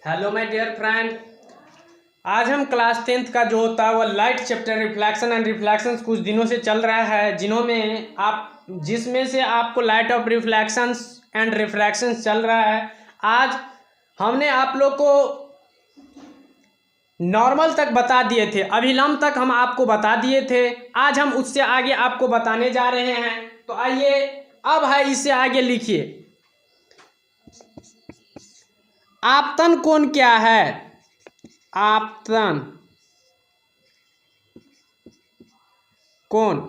Hello my dear friend. आज हम class 10th का जो होता है वो light chapter reflection and reflections कुछ दिनों से चल रहा है, जिसमें से आपको लाइट ऑफ रिफ्लेक्शंस एंड रिफ्रैक्शंस चल रहा है। आज हमने आप लोग को नॉर्मल तक बता दिए थे, अभिलंब तक हम आपको बता दिए थे। आज हम उससे आगे आपको बताने जा रहे हैं। तो आइए अब है इससे आगे लिखिए। आपतन कोण क्या है? आपतन कोण,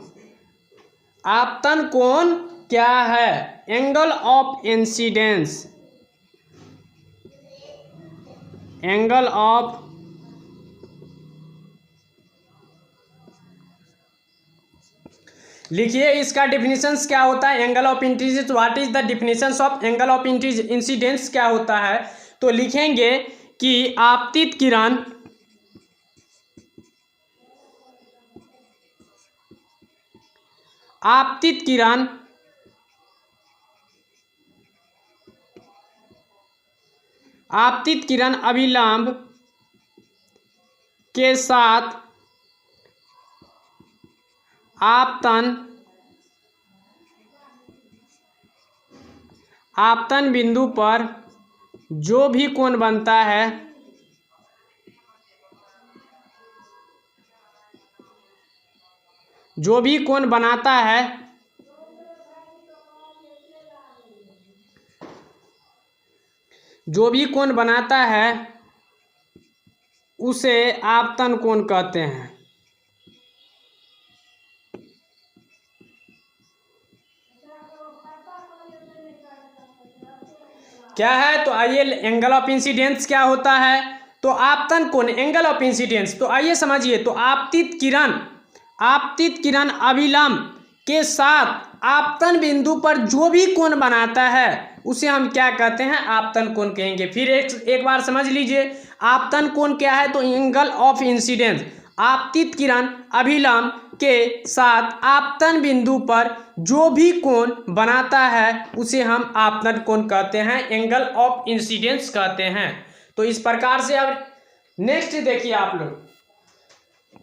आपतन कोण क्या है? Angle of incidence, angle of लिखिए इसका डिफिनीशंस क्या होता है। Angle of incidence, what is the definitions of angle of incidence क्या होता है? तो लिखेंगे कि आपतित किरण आपतित किरण आपतित किरण अभिलंब के साथ आपतन बिंदु पर जो भी कोण बनता है जो भी कोण बनाता है जो भी कोण बनाता है उसे आपतन कोण कहते हैं। क्या है? तो आइए, एंगल ऑफ इंसिडेंस क्या होता है? तो आपतन कोण, एंगल ऑफ इंसिडेंस। तो आइए समझिए। तो आपतित किरण अभिलंब के साथ आपतन बिंदु पर जो भी कोण बनाता है उसे हम क्या कहते हैं? आपतन कोण कहेंगे। फिर एक बार समझ लीजिए, आपतन कोण क्या है? तो एंगल ऑफ इंसिडेंस, आपतित किरण अभिलंब के साथ आपतन बिंदु पर जो भी कोण बनाता है उसे हम आपतन कोण कहते हैं, एंगल ऑफ इंसिडेंस कहते हैं। तो इस प्रकार से अब नेक्स्ट देखिए, आप लोग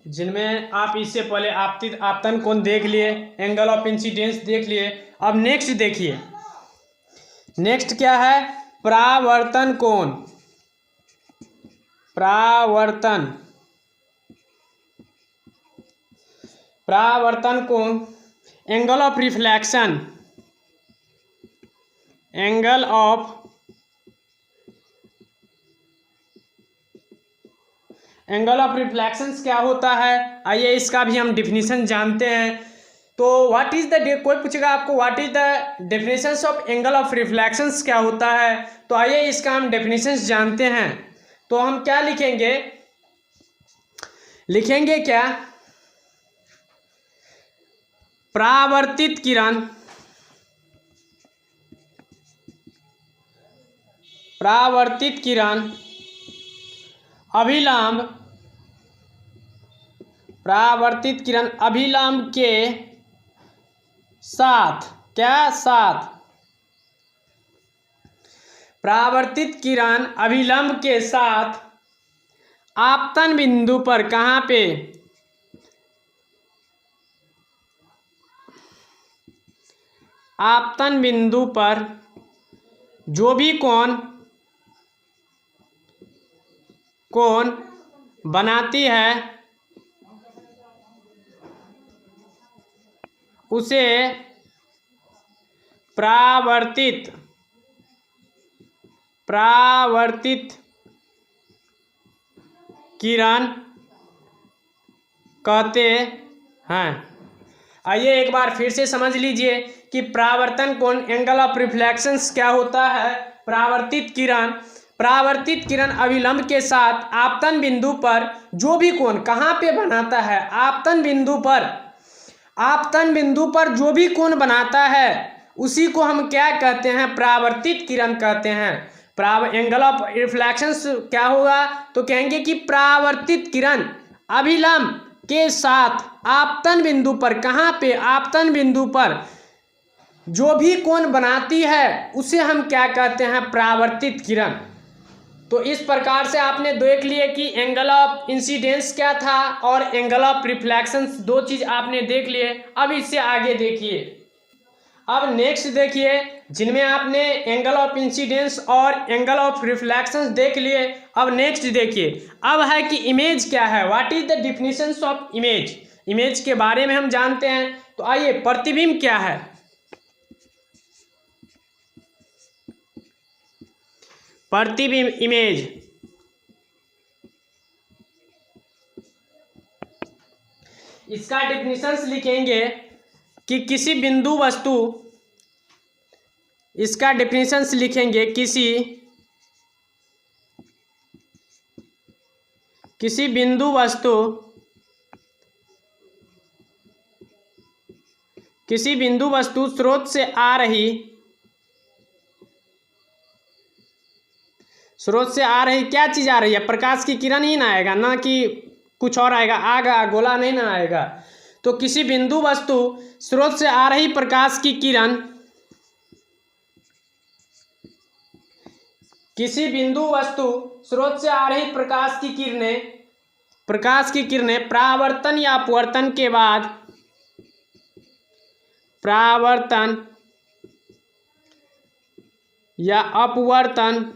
जिनमें आप इससे पहले आपतन कोण देख लिए, एंगल ऑफ इंसिडेंस देख लिए। अब नेक्स्ट देखिए, नेक्स्ट क्या है? परावर्तन कोण। परावर्तन कोण, angle of reflection, angle of reflections क्या होता है? आइए इसका भी हम डिफिनीशन जानते हैं। तो व्हाट इज द, कोई पूछेगा आपको what is the definitions of angle of reflections क्या होता है? तो आइए इसका हम डेफिनेशंस जानते हैं। तो हम क्या लिखेंगे? लिखेंगे क्या? परावर्तित किरण अभिलंब, परावर्तित किरण अभिलंब के साथ, क्या साथ? परावर्तित किरण अभिलंब के साथ आपतन बिंदु पर, कहाँ पे? आपतन बिंदु पर जो भी कोण बनाती है उसे परावर्तित किरण कहते हैं। आइए एक बार फिर से समझ लीजिए कि परावर्तन कोण, एंगल ऑफ रिफ्लेक्शंस क्या होता है? परावर्तित किरण अभिलंब के साथ आपतन बिंदु पर जो भी कोण, कहाँ पे बनाता है? आपतन बिंदु पर जो भी कोण बनाता है उसी को हम क्या कहते हैं? परावर्तित किरण कहते हैं। एंगल ऑफ रिफ्लेक्शंस क्या होगा? तो कहेंगे कि परावर्तित किरण अभिलंब के साथ आपतन बिंदु पर, कहाँ पे? आपतन बिंदु पर जो भी कोण बनाती है उसे हम क्या कहते हैं? परावर्तित किरण। तो इस प्रकार से आपने देख लिए कि एंगल ऑफ इंसिडेंस क्या था और एंगल ऑफ रिफ्लेक्शन, दो चीज़ आपने देख लिए। अब इससे आगे देखिए, अब नेक्स्ट देखिए, जिनमें आपने एंगल ऑफ इंसिडेंस और एंगल ऑफ रिफ्लेक्शन देख लिए। अब नेक्स्ट देखिए, अब है कि इमेज क्या है, what is the definitions of image. Image के बारे में हम जानते हैं, तो आइए प्रतिबिंब क्या है। प्रतिबिंब इमेज, इसका डिफिनीशंस लिखेंगे कि किसी बिंदु वस्तु, इसका डिफिनीशंस लिखेंगे किसी बिंदु वस्तु, किसी बिंदु वस्तु स्रोत से आ रही क्या चीज़ आ रही है, प्रकाश की किरण ही ना आएगा, ना कि कुछ और आएगा, आग गोला नहीं ना आएगा। तो किसी बिंदु वस्तु स्रोत से आ रही प्रकाश की किरण, किसी बिंदु वस्तु स्रोत से आ रही प्रकाश की किरणें परावर्तन या अपवर्तन के बाद, परावर्तन या अपवर्तन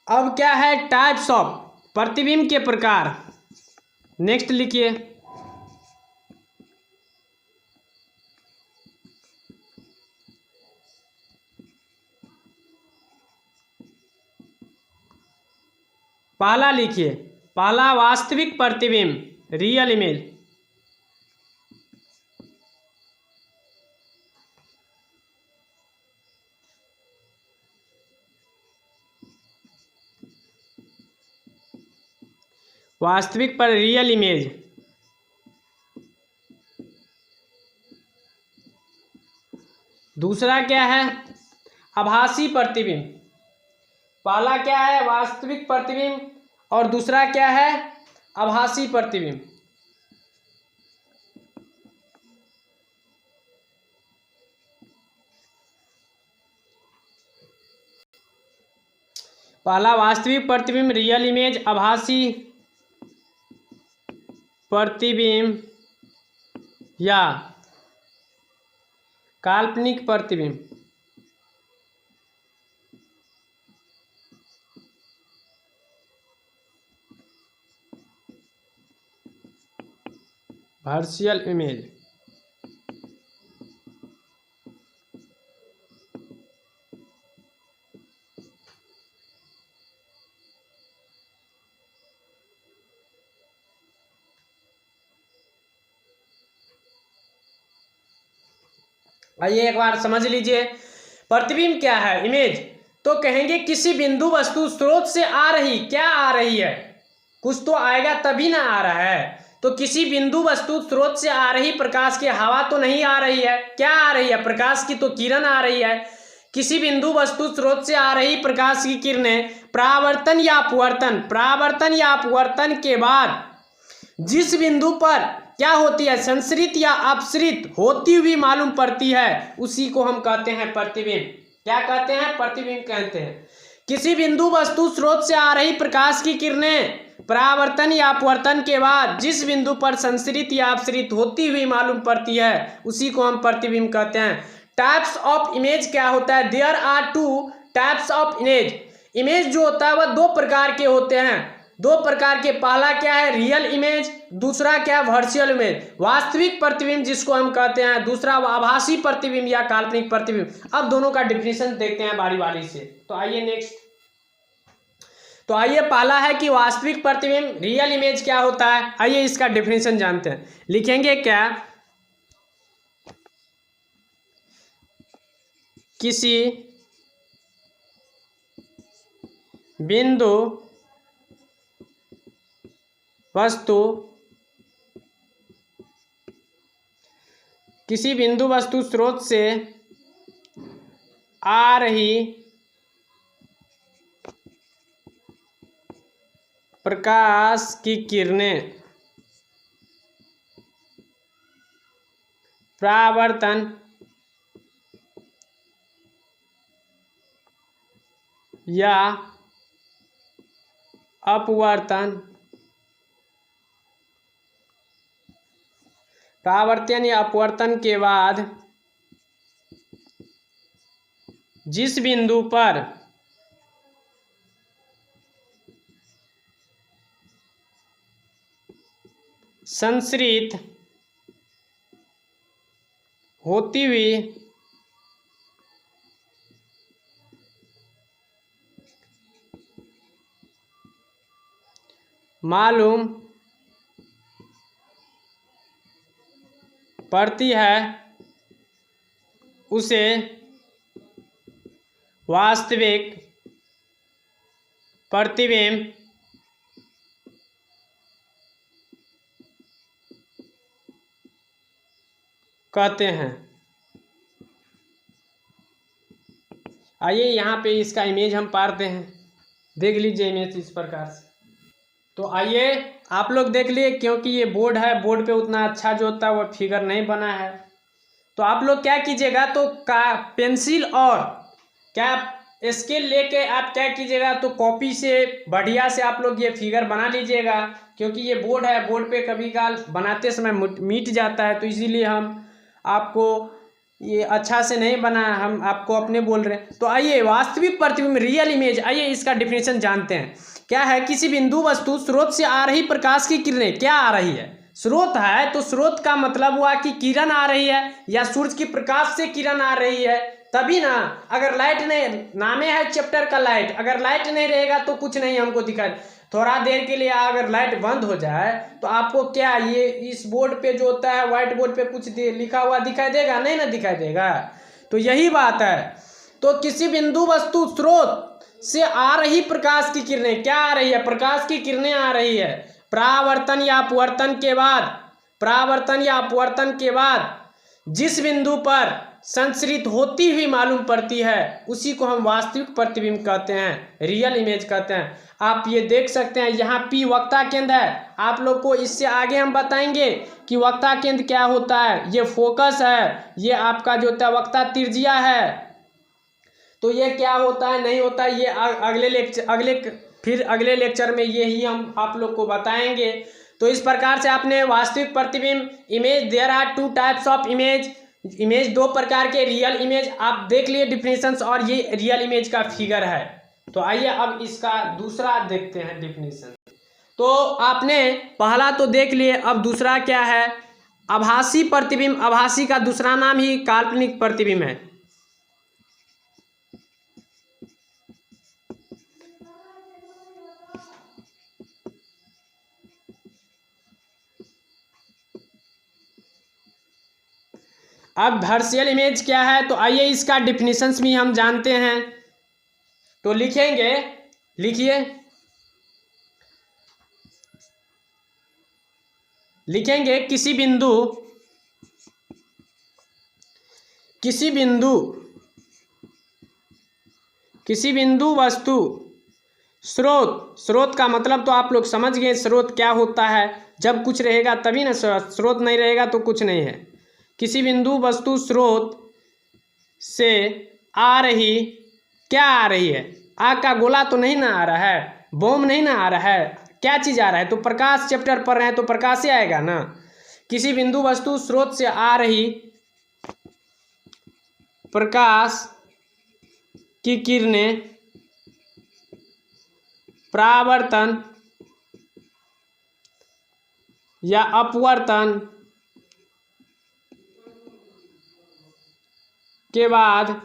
अब क्या है, टाइप्स ऑफ प्रतिबिंब के प्रकार। नेक्स्ट लिखिए, पहला लिखिए, पहला वास्तविक प्रतिबिंब, रियल इमेज। वास्तविक पर रियल इमेज। दूसरा क्या है, आभासी प्रतिबिंब। पहला क्या है, वास्तविक प्रतिबिंब, और दूसरा क्या है, आभासी प्रतिबिंब। पहला वास्तविक प्रतिबिंब रियल इमेज, आभासी प्रतिबिंब या काल्पनिक प्रतिबिंब। Virtual image. आइए एक बार समझ लीजिए, प्रतिबिंब क्या है, इमेज। तो कहेंगे किसी बिंदु वस्तु स्रोत से आ रही, क्या आ रही है, कुछ तो आएगा तभी ना आ रहा है। तो किसी बिंदु वस्तु स्रोत से आ रही प्रकाश की, हवा तो नहीं आ रही है, क्या आ रही है, प्रकाश की तो किरण आ रही है। किसी बिंदु वस्तु स्रोत से आ रही प्रकाश की किरणें परावर्तन या अपवर्तन के बाद जिस बिंदु पर क्या होती है, संश्रित या अपसृत होती हुई मालूम पड़ती है, उसी को हम कहते हैं प्रतिबिंब। क्या कहते हैं, प्रतिबिंब कहते हैं। किसी बिंदु वस्तु स्रोत से आ रही प्रकाश की किरणें परावर्तन या अपवर्तन के बाद जिस बिंदु पर संश्रित या अपसृत होती हुई मालूम पड़ती है, उसी को हम प्रतिबिंब कहते हैं। टाइप्स ऑफ इमेज क्या होता है, there are two types of image. Image जो होता है वह दो प्रकार के होते हैं। दो प्रकार के, पहला क्या है रियल इमेज, दूसरा क्या है वर्चुअल इमेज। वास्तविक प्रतिबिंब जिसको हम कहते हैं, दूसरा आभासी प्रतिबिंब या काल्पनिक प्रतिबिंब। अब दोनों का डिफिनेशन देखते हैं बारी बारी से। तो आइए नेक्स्ट, तो आइए पहला है कि वास्तविक प्रतिबिंब रियल इमेज क्या होता है। आइए इसका डिफिनेशन जानते हैं। लिखेंगे क्या, किसी बिंदु वस्तु, किसी बिंदु वस्तु स्रोत से आ रही प्रकाश की किरणें परावर्तन या अपवर्तन, परावर्तन या अपवर्तन के बाद जिस बिंदु पर संश्रित होती हुई मालूम पड़ती है उसे वास्तविक प्रतिबिंब कहते हैं। आइए यहाँ पे इसका इमेज हम पारते हैं, देख लीजिए इमेज इस प्रकार से। तो आइए आप लोग देख लिए, क्योंकि ये बोर्ड है, बोर्ड पे उतना अच्छा जो होता है वो फिगर नहीं बना है। तो आप लोग क्या कीजिएगा, तो पेंसिल और क्या स्केल लेके आप क्या कीजिएगा, तो कॉपी से बढ़िया से आप लोग ये फिगर बना लीजिएगा, क्योंकि ये बोर्ड है, बोर्ड पे कभी काल बनाते समय मिट जाता है, तो इसीलिए हम आपको ये अच्छा से नहीं बना, हम आपको अपने बोल रहे हैं। तो आइए वास्तविक प्रतिबिंब रियल इमेज, आइए इसका डिफिनेशन जानते हैं। क्या है, किसी बिंदु वस्तु स्रोत से आ रही प्रकाश की किरणें, क्या आ रही है, स्रोत है तो स्रोत का मतलब हुआ कि किरण आ रही है या सूरज की प्रकाश से किरण आ रही है, तभी ना। अगर लाइट नहीं, नामे है चैप्टर का लाइट, अगर लाइट नहीं रहेगा तो कुछ नहीं हमको दिखाई। थोड़ा देर के लिए अगर लाइट बंद हो जाए तो आपको क्या ये इस बोर्ड पे जो होता है व्हाइट बोर्ड पे कुछ लिखा हुआ दिखाई देगा, नहीं ना दिखाई देगा। तो यही बात है। तो किसी बिंदु वस्तु स्रोत से आ रही प्रकाश की किरणें, क्या आ रही है, प्रकाश की किरणें आ रही है, परावर्तन या अपवर्तन के बाद, परावर्तन या अपवर्तन के बाद जिस बिंदु पर संश्रित होती हुई मालूम पड़ती है उसी को हम वास्तविक प्रतिबिंब कहते हैं, रियल इमेज कहते हैं। आप ये देख सकते हैं यहाँ P वक्ता केंद्र है। आप लोग को इससे आगे हम बताएंगे कि वक्ता केंद्र क्या होता है, ये फोकस है, ये आपका जो होता है वक्ता त्रिज्या है। तो ये क्या होता है नहीं होता है, ये अगले लेक्चर में यही हम आप लोग को बताएंगे। तो इस प्रकार से आपने वास्तविक प्रतिबिंब image, there are two types of image, image दो प्रकार के, रियल इमेज आप देख लिए डिफिनेशंस, और ये रियल इमेज का फिगर है। तो आइए अब इसका दूसरा देखते हैं डिफिनेशन। तो आपने पहला तो देख लिए, अब दूसरा क्या है, आभासी प्रतिबिंब। आभासी का दूसरा नाम ही काल्पनिक प्रतिबिंब है। अब वर्चुअल इमेज क्या है, तो आइए इसका डिफिनेशंस भी हम जानते हैं। तो लिखेंगे, लिखिए, लिखेंगे किसी बिंदु वस्तु स्रोत, स्रोत का मतलब तो आप लोग समझ गए स्रोत क्या होता है, जब कुछ रहेगा तभी ना, स्रोत नहीं रहेगा तो कुछ नहीं है। किसी बिंदु वस्तु स्रोत से आ रही, क्या आ रही है, आग का गोला तो नहीं ना आ रहा है, बम नहीं ना आ रहा है, क्या चीज़ आ रहा है, तो प्रकाश चैप्टर पढ़ रहे हैं तो प्रकाश से आएगा ना। किसी बिंदु वस्तु स्रोत से आ रही प्रकाश की किरणें परावर्तन या अपवर्तन के बाद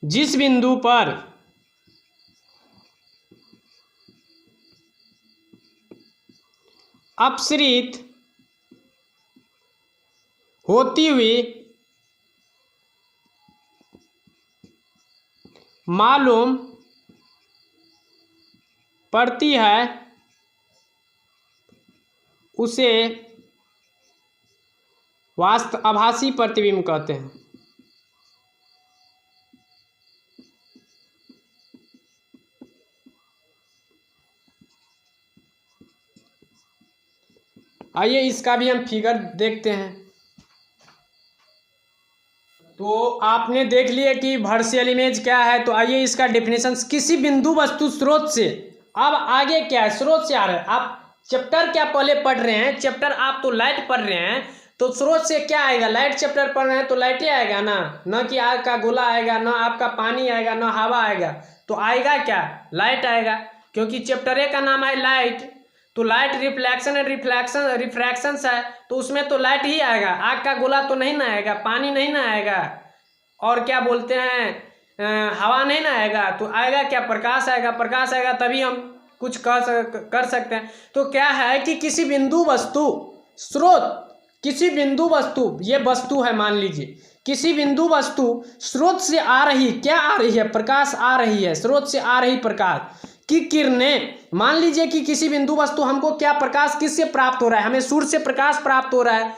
जिस बिंदु पर अपसरित होती हुई मालूम पड़ती है उसे आभासी प्रतिबिंब कहते हैं। आइए इसका भी हम फिगर देखते हैं। तो आपने देख लिया कि वर्चुअल इमेज क्या है। तो आइए इसका डेफिनेशन, किसी बिंदु वस्तु स्रोत से, अब आगे क्या है, स्रोत से आ रहा है। आप चैप्टर क्या पहले पढ़ रहे हैं, चैप्टर आप तो लाइट पढ़ रहे हैं, तो स्रोत से क्या आएगा, लाइट चैप्टर पढ़ रहे हैं तो लाइट ही आएगा ना, न कि आग का गोला आएगा, न आपका पानी आएगा, न हवा आएगा, तो आएगा क्या, लाइट आएगा, क्योंकि चैप्टर ए का नाम है लाइट। तो लाइट रिफ्लेक्शन एंड रिफ्रैक्शंस है, तो उसमें तो लाइट ही आएगा, आग का गोला तो नहीं ना आएगा, पानी नहीं ना आएगा, और क्या बोलते हैं हवा नहीं ना आएगा, तो आएगा क्या, प्रकाश आएगा। प्रकाश आएगा तभी हम कुछ कर सकते हैं। तो क्या है कि किसी बिंदु वस्तु स्रोत, किसी बिंदु वस्तु, ये वस्तु है मान लीजिए, किसी बिंदु वस्तु स्रोत से आ रही, क्या आ रही है, प्रकाश आ रही है, स्रोत से आ रही प्रकाश की किरणें, मान लीजिए कि किसी बिंदु वस्तु हमको क्या प्रकाश किससे प्राप्त हो रहा है, हमें सूर्य से प्रकाश प्राप्त हो रहा है।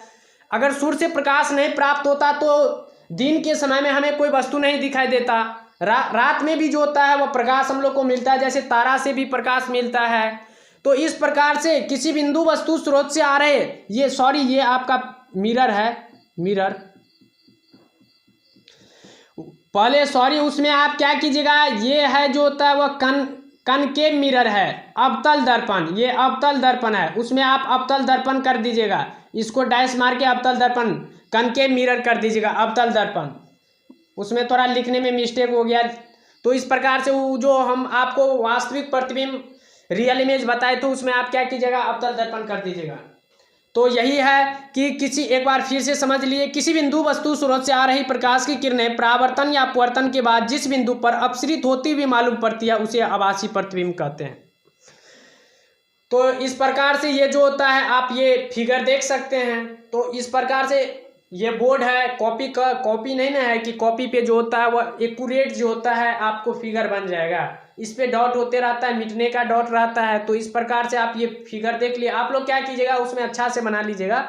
अगर सूर्य से प्रकाश नहीं प्राप्त होता तो दिन के समय में हमें कोई वस्तु नहीं दिखाई देता, रात में भी जो होता है वह प्रकाश हम लोग को मिलता है, जैसे तारा से भी प्रकाश मिलता है। तो इस प्रकार से किसी बिंदु वस्तु स्रोत से आ रहे, ये आपका मिरर है, मिरर पहले उसमें आप क्या कीजिएगा, ये है जो होता है वह कनकेव मिरर है, अवतल दर्पण, ये अवतल दर्पण है, उसमें आप अवतल दर्पण कर दीजिएगा, इसको डैश मार के अवतल दर्पण, कनकेव मिरर कर दीजिएगा, अवतल दर्पण। उसमें थोड़ा लिखने में मिस्टेक हो गया। तो इस प्रकार से वो जो हम आपको वास्तविक प्रतिबिंब रियल इमेज बताए थे, उसमें आप क्या कीजिएगा, अवतल दर्पण कर दीजिएगा। तो यही है कि एक बार फिर से समझ लिए, किसी बिंदु वस्तु स्रोत से आ रही प्रकाश की किरणें परावर्तन या अपवर्तन के बाद जिस बिंदु पर अपसरित होती हुई मालूम पड़ती है उसे आभासी प्रतिबिंब कहते हैं। तो इस प्रकार से ये जो होता है, आप ये फिगर देख सकते हैं। तो इस प्रकार से ये बोर्ड है, कॉपी नहीं ना है कि कॉपी पे जो होता है वह एक्यूरेट जो होता है आपको फिगर बन जाएगा, इस पे डॉट होते रहता है, मिटने का डॉट रहता है। तो इस प्रकार से आप ये फिगर देख लिए, आप लोग क्या कीजिएगा उसमें अच्छा से बना लीजिएगा।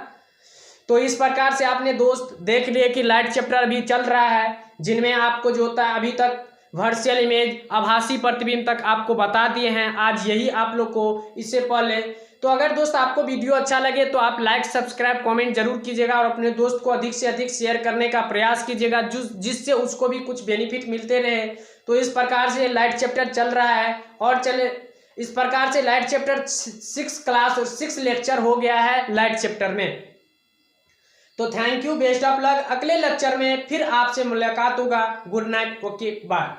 तो इस प्रकार से आपने दोस्त देख लिए कि लाइट चैप्टर अभी चल रहा है, जिनमें आपको जो होता है अभी तक वर्चुअल इमेज, आभासी प्रतिबिंब तक आपको बता दिए हैं आज यही आप लोग को, इससे पहले। तो अगर दोस्त आपको वीडियो अच्छा लगे तो आप लाइक, सब्सक्राइब, कमेंट जरूर कीजिएगा और अपने दोस्त को अधिक से अधिक शेयर करने का प्रयास कीजिएगा, जिससे उसको भी कुछ बेनिफिट मिलते रहे। तो इस प्रकार से लाइट चैप्टर चल रहा है और चले, इस प्रकार से लाइट चैप्टर 6 क्लास और 6 लेक्चर हो गया है लाइट चैप्टर में। तो thank you, best of luck. अगले लेक्चर में फिर आपसे मुलाकात होगा। Good night, okay, bye.